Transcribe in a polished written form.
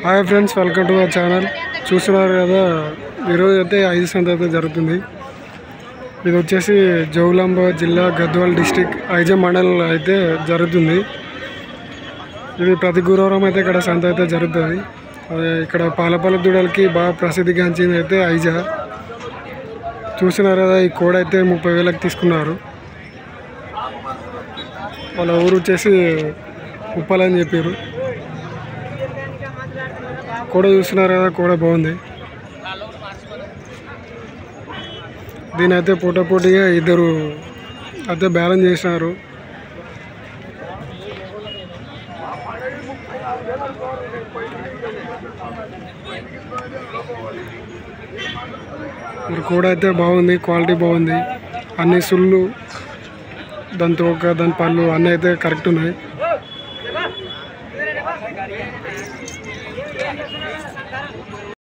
Hi friends, welcome to our channel. చూస్తున్నారు కదా, ఈరోజు అయితే 5 సంత అయితే జరుగుతుంది. ఇది వచ్చేసి జోగులాంబ జిల్లా గద్వాల్ డిస్టిక్ ఐజ మండల్ అయితే జరుగుతుంది. ఇది ప్రతి గురువారం అయితే ఇక్కడ సంత అయితే జరుగుతుంది. ఇక్కడ పాలపాల దూడలకి బాగా ప్రసిద్ధిగాంచింది అయితే ఐజా. చూస్తున్నారు కదా, ఈ కోడ అయితే 30,000కి తీసుకున్నారు. వాళ్ళ ఊరు వచ్చేసి ఉప్పలని చెప్పారు. కోడ చూస్తున్నారు కదా, కోడ బాగుంది. దీని అయితే పోటాపోటీగా ఇద్దరు అయితే బ్యాలెన్స్ చేసినారు. మరి కోడ అయితే బాగుంది, క్వాలిటీ బాగుంది. అన్ని సుళ్ళు, దాని తోక, దాని పళ్ళు అన్నీ అయితే కరెక్ట్ ఉన్నాయి.